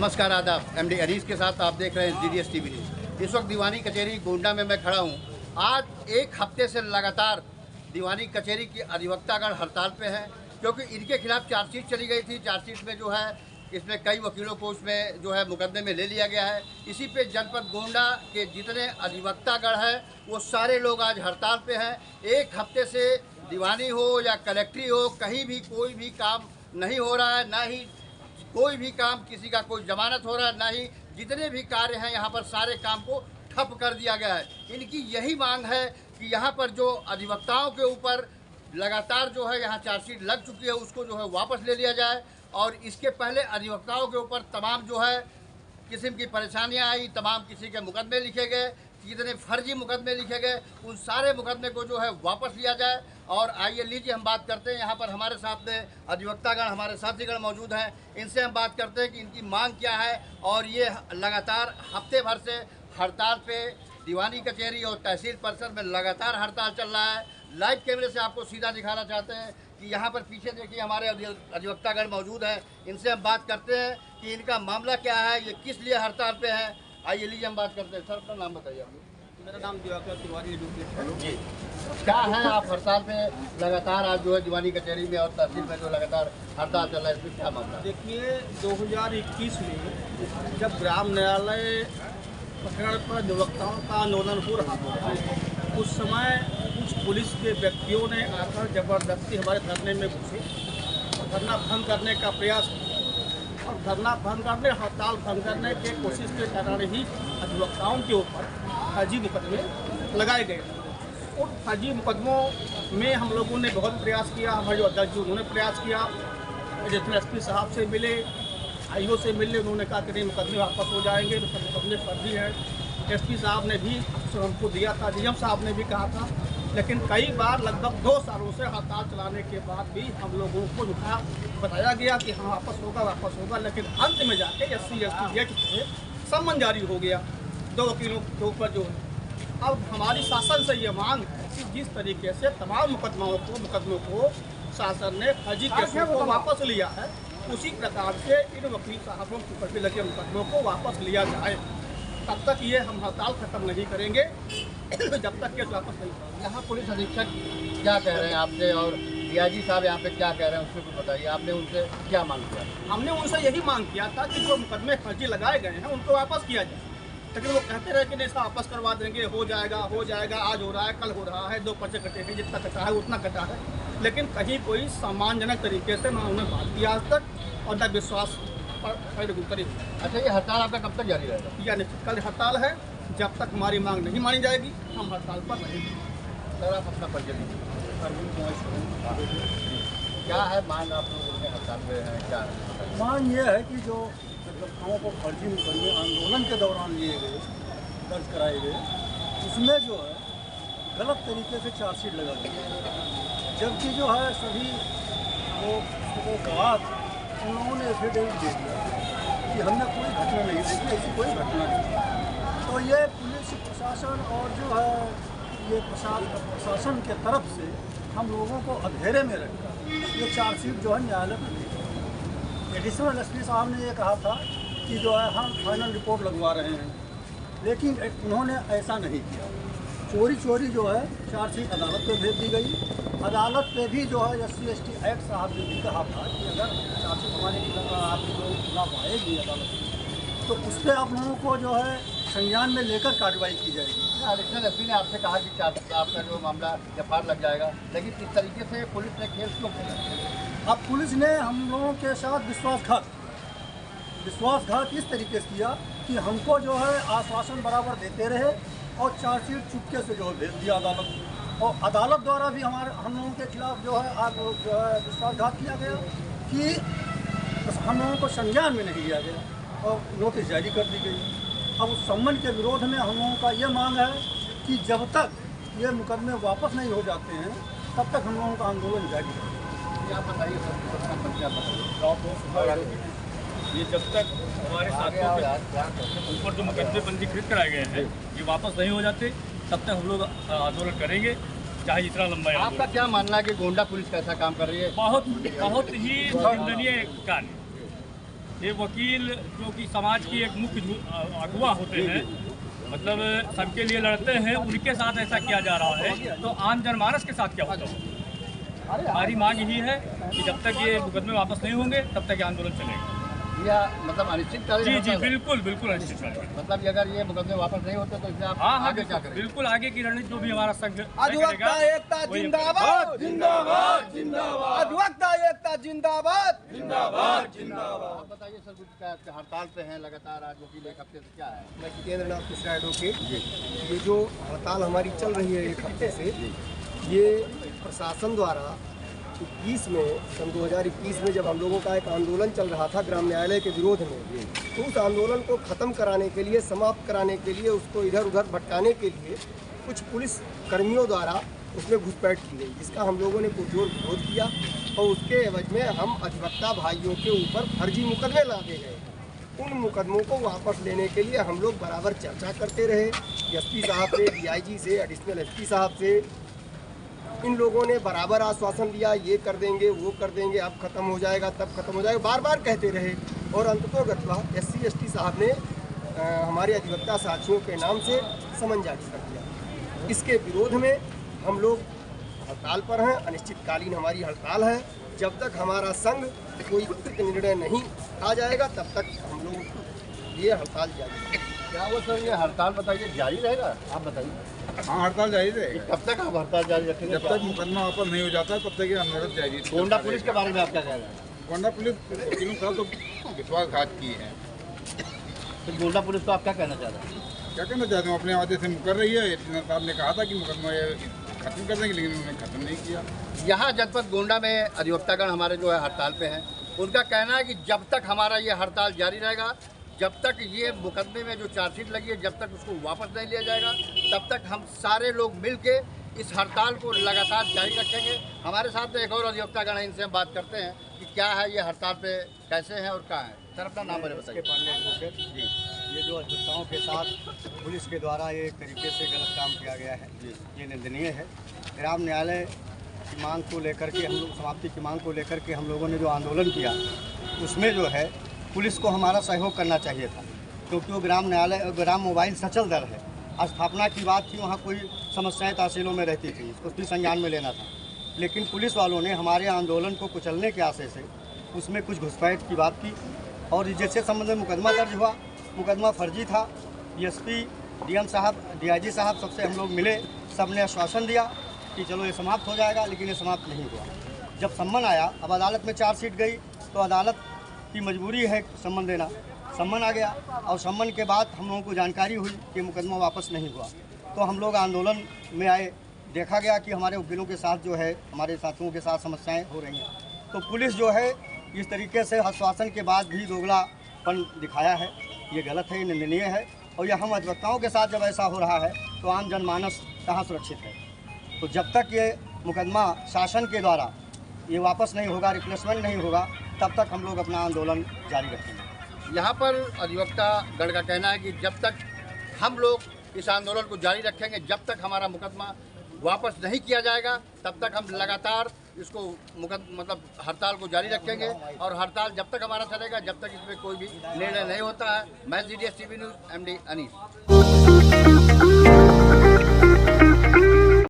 नमस्कार, आदाब। एमडी अनीस के साथ आप देख रहे हैं GDS TV न्यूज़। इस वक्त दीवानी कचहरी गोंडा में मैं खड़ा हूँ। आज एक हफ्ते से लगातार दीवानी कचहरी की अधिवक्तागण हड़ताल पे हैं, क्योंकि इनके खिलाफ चार्जशीट चली गई थी। चार्जशीट में जो है इसमें कई वकीलों को उसमें जो है मुकदमे में ले लिया गया है। इसी पे जनपद गोंडा के जितने अधिवक्तागण हैं वो सारे लोग आज हड़ताल पे हैं। एक हफ्ते से दीवानी हो या कलेक्ट्री हो, कहीं भी कोई भी काम नहीं हो रहा है, ना ही कोई भी काम, किसी का कोई जमानत हो रहा है, ना ही जितने भी कार्य हैं यहाँ पर सारे काम को ठप कर दिया गया है। इनकी यही मांग है कि यहाँ पर जो अधिवक्ताओं के ऊपर लगातार जो है यहाँ चार्जशीट लग चुकी है उसको जो है वापस ले लिया जाए, और इसके पहले अधिवक्ताओं के ऊपर तमाम जो है किस्म की परेशानियाँ आई, तमाम किसी के मुकदमे लिखे गए, जितने फर्जी मुकदमे लिखे गए उन सारे मुकदमे को जो है वापस लिया जाए। और आइए लीजिए हम बात करते हैं, यहाँ पर हमारे साथ में अधिवक्तागण, हमारे साथीगण मौजूद हैं, इनसे हम बात करते हैं कि इनकी मांग क्या है। और ये लगातार हफ्ते भर से हड़ताल पे दीवानी कचहरी और तहसील परिसर में लगातार हड़ताल चल रहा है। लाइव कैमरे से आपको सीधा दिखाना चाहते हैं कि यहाँ पर पीछे देखिए हमारे अधिवक्तागण मौजूद हैं, इनसे हम बात करते हैं कि इनका मामला क्या है, ये किस लिए हड़ताल पे है। आइए लीजिए हम बात करते हैं। सर अपना नाम बताइए आप। मेरा नाम दिवाकर तिवारी जी, क्या है आप हड़ताल पे लगातार आज जो है दीवानी कचहरी में और तहसील में जो लगातार हड़ताल चल रहा है, इसमें क्या मामला? देखिए, 2021 में जब ग्राम न्यायालय प्रकरण पर अधिवक्ताओं का आंदोलन हो रहा था, उस समय कुछ पुलिस के व्यक्तियों ने आकर जबरदस्ती हमारे धरने में घुसे और धरना भंग करने का प्रयास किया। और धरना भंग करने, हड़ताल भंग करने की कोशिश के कारण ही अधिवक्ताओं के ऊपर फर्जी मुकदमे लगाए गए। उन फर्जी मुकदमों में हम लोगों ने बहुत प्रयास किया, हमारे जो अध्यक्ष जी उन्होंने प्रयास किया, जितने SP साहब से मिले, IO से मिले, उन्होंने कहा कि नहीं मुकदमे वापस हो जाएंगे, तो मुकदमे फर्जी हैं। SP साहब ने भी अक्सर हमको दिया था, DM साहब ने भी कहा था, लेकिन कई बार लगभग 2 सालों से हड़ताल चलाने के बाद भी हम लोगों को बताया गया कि हाँ वापस होगा, लेकिन अंत में जाके SC ST एक्ट से सम्मन जारी हो गया 2 वकीलों के ऊपर जो है। अब हमारी शासन से ये मांग है कि जिस तरीके से तमाम मुकदमों को शासन ने फर्जी केसों को वापस लिया है, उसी प्रकार से इन वकील साहबों के ऊपर भी लगे मुकदमों को वापस लिया जाए। तब तक ये हम हड़ताल खत्म नहीं करेंगे जब तक केस वापस नहीं होगा। यहाँ पुलिस अधीक्षक क्या कह रहे हैं आपसे, और DIG साहब यहाँ पे क्या कह रहे हैं, उसमें कुछ बताइए। आपने उनसे क्या मांग किया? हमने उनसे यही मांग किया था कि जो मुकदमे फर्जी लगाए गए हैं उनको वापस किया जाए, लेकिन वो कहते रहे कि नहीं इसका वापस करवा देंगे, हो जाएगा, आज हो रहा है, कल हो रहा है, 2 पर्चे कटे हैं, जितना कटा है उतना कटा है, लेकिन कहीं कोई सम्मानजनक तरीके से ना उन्हें बात किया आज तक, और न विश्वास पर करी। अच्छा, ये हड़ताल आपका कब तक जारी रहेगा? या निश्चितकाल हड़ताल है, जब तक हमारी मांग नहीं मानी जाएगी हम हड़ताल पर रहेंगे। सर आप अपना परिचय दीजिए। क्या है मांग, आप लोग हड़ताल पे हैं, क्या है मांग? ये है कि जो अधिवक्ताओं को फर्जी मुकदमे आंदोलन के दौरान लिए गए, दर्ज कराए गए, उसमें जो है गलत तरीके से चार्जशीट लगा दी, जबकि जो है सभी वो गवाह उन लोगों ने एफिडेविट दे दिया कि हमने कोई घटना नहीं देखी, ऐसी कोई घटना नहीं। तो ये पुलिस प्रशासन और जो है ये प्रशासन के तरफ से हम लोगों को अंधेरे में रखकर ये चार्जशीट जो है न्यायालय में दी। एडिशनल SP साहब ने ये कहा था कि जो है हम फाइनल रिपोर्ट लगवा रहे हैं, लेकिन उन्होंने ऐसा नहीं किया। चोरी जो है चार्जशीट अदालत पे भेज दी गई। अदालत पे भी जो है SC ST एक्ट साहब ने भी कहा था कि अगर चार्जशीट हमारे आप लोग खिलाफ आएगी अदालत में, तो उस पर आप लोगों को जो है संज्ञान में लेकर कार्रवाई की जाएगी। एडिशनल SP ने आपसे कहा कि आपका जो मामला FIR लग जाएगा, लेकिन इस तरीके से पुलिस ने खेल क्यों किया? अब पुलिस ने हम लोगों के साथ विश्वासघात इस तरीके से किया कि हमको जो है आश्वासन बराबर देते रहे और चार्जशीट चुपके से जो है भेज दिया अदालत, और अदालत द्वारा भी हम लोगों के खिलाफ जो है आज जो है विश्वासघात किया गया कि हम लोगों को संज्ञान में नहीं लिया गया और नोटिस जारी कर दी गई। अब उस सम्मन के विरोध में हम लोगों का ये मांग है कि जब तक ये मुकदमे वापस नहीं हो जाते हैं तब तक हम लोगों का आंदोलन जारी है। आप बताइए ये जब तक हमारे साथियों के ऊपर जो मुकदमे पंजीकृत कराए गए हैं ये वापस नहीं हो जाते, तब तक हम लोग आंदोलन करेंगे, चाहे जितना लंबा। आपका क्या मानना है कि गोंडा पुलिस कैसा काम कर रही है? बहुत ही निंदनीय कार्य। ये वकील जो कि समाज की एक मुख्य अगुवा होते हैं, मतलब सबके लिए लड़ते हैं, उनके साथ ऐसा किया जा रहा है, तो आम जनमानस के साथ क्या होता है? हमारी मांग यही है कि जब तक ये मुकदमे वापस नहीं होंगे तब तक ये आंदोलन चलेगा। या मतलब अनिश्चितकालीन जी हड़ताल है? बिल्कुल बिल्कुल अनिश्चितकालीन। मतलब कि अगर ये मुकदमे वापस नहीं होते तो इसमें आप हाँ आगे क्या करेंगे? बिल्कुल आगे की रणनीति जो भी हमारा संघ तय अधिवक्ता करेगा, एकता वही हम जिंदाबाद जिंदाबाद जिंदाबाद, अधिवक्ता एकता जिंदाबाद जिंदाबाद जिंदाबाद। आप बताइए सर, कुछ क्या हड़ताल पे हैं लगातार आज वकील, एक हफ्ते से क्या है? मैं जितेंद्रनाथ मिश्रा एडवोकेट। ये जो हड़ताल हमारी चल रही है एक हफ्ते से, ये प्रशासन द्वारा 2021 में जब हम लोगों का एक आंदोलन चल रहा था ग्राम न्यायालय के विरोध में, तो उस आंदोलन को ख़त्म कराने के लिए, समाप्त कराने के लिए, उसको इधर उधर भटकाने के लिए कुछ पुलिस कर्मियों द्वारा उसमें घुसपैठ की गई, जिसका हम लोगों ने पुरजोर विरोध किया और उसके एवज में हम अधिवक्ता भाइयों के ऊपर फर्जी मुकदमे लादे गए। उन मुकदमों को वापस लेने के लिए हम लोग बराबर चर्चा करते रहे, एसपी साहब से, डीआईजी से, एडिशनल एसपी साहब से। इन लोगों ने बराबर आश्वासन दिया, ये कर देंगे, वो कर देंगे, अब खत्म हो जाएगा, तब खत्म हो जाएगा, बार बार कहते रहे। और अंततोगत्वा एससी एसटी साहब ने हमारे अधिवक्ता साथियों के नाम से समन जारी कर दिया। इसके विरोध में हम लोग हड़ताल पर हैं, अनिश्चितकालीन हमारी हड़ताल है। जब तक हमारा संघ कोई उचित निर्णय नहीं आ जाएगा तब तक हम लोग ये हड़ताल जारी रहेगी। क्या वो सर ये हड़ताल बताइए जारी रहेगा? आप बताइए। हाँ, हड़ताल जारी रहेगी। कब तक आप हड़ताल जारी रखेंगे? जब तक मुकदमा वापस नहीं हो जाता तब तक ये आंदोलन जारी। गोंडा पुलिस के बारे में आप क्या कह रहे हैं? गोंडा पुलिस वकीलों का तो विश्वासघात की है। फिर गोंडा पुलिस को आप क्या कहना चाह रहे हैं? क्या कहना चाहते हूँ, अपने वादे से मुकर रही है। एडीशनल साहब ने कहा था कि मुकदमा ये खत्म कर देंगे, लेकिन उन्होंने खत्म नहीं किया। यहाँ जनपद गोंडा में अधिवक्तागण हमारे जो है हड़ताल पे हैं। उनका कहना है कि जब तक हमारा ये हड़ताल जारी रहेगा, जब तक ये मुकदमे में जो चार्जशीट लगी है, जब तक उसको वापस नहीं लिया जाएगा, तब तक हम सारे लोग मिल के इस हड़ताल को लगातार जारी रखेंगे। हमारे साथ में एक और अधिवक्तागण है, इनसे हम बात करते हैं कि क्या है ये हड़ताल पे, कैसे हैं और कहाँ है। सर अपना नाम बताइए। पांडे एडवोकेट जी ये जो अधिवक्ताओं के साथ पुलिस के द्वारा ये एक तरीके से गलत काम किया गया है, ये निंदनीय है। ग्राम न्यायालय की मांग को लेकर के हम लोग, समाप्ति की मांग को लेकर के हम लोगों ने जो आंदोलन किया, उसमें जो है पुलिस को हमारा सहयोग करना चाहिए था, क्योंकि वो ग्राम न्यायालय, ग्राम मोबाइल सचल दल है। स्थापना की बात थी, वहाँ कोई समस्याएं तहसीलों में रहती थी, इसको भी संज्ञान में लेना था। लेकिन पुलिस वालों ने हमारे आंदोलन को कुचलने के आशय से उसमें कुछ घुसपैठ की बात की, और जैसे संबंध में मुकदमा दर्ज हुआ, मुकदमा फर्जी था। एसपी, डीएम साहब, डीआईजी साहब, सबसे हम लोग मिले, सब ने आश्वासन दिया कि चलो ये समाप्त हो जाएगा, लेकिन ये समाप्त नहीं हुआ। जब सम्मन आया, अब अदालत में चार्जशीट गई, तो अदालत की मजबूरी है सम्मन देना। सम्मन आ गया और सम्मन के बाद हम लोगों को जानकारी हुई कि मुकदमा वापस नहीं हुआ, तो हम लोग आंदोलन में आए। देखा गया कि हमारे वकीलों के साथ जो है, हमारे साथियों के साथ समस्याएं हो रही हैं, तो पुलिस जो है इस तरीके से आश्वासन के बाद भी दोगलापन दिखाया है। ये गलत है, ये निंदनीय है। और यह हम अधिवक्ताओं के साथ जब ऐसा हो रहा है तो आम जनमानस कहाँ सुरक्षित है। तो जब तक ये मुकदमा शासन के द्वारा ये वापस नहीं होगा, रिप्लेसमेंट नहीं होगा, तब तक हम लोग अपना आंदोलन जारी रखेंगे। यहाँ पर अधिवक्ता गण का कहना है कि जब तक हम लोग इस आंदोलन को जारी रखेंगे, जब तक हमारा मुकदमा वापस नहीं किया जाएगा, तब तक हम लगातार इसको मतलब हड़ताल को जारी रखेंगे। और हड़ताल जब तक हमारा चलेगा, जब तक इसमें कोई भी निर्णय नहीं होता है। मैं GDS TV news MD Anees.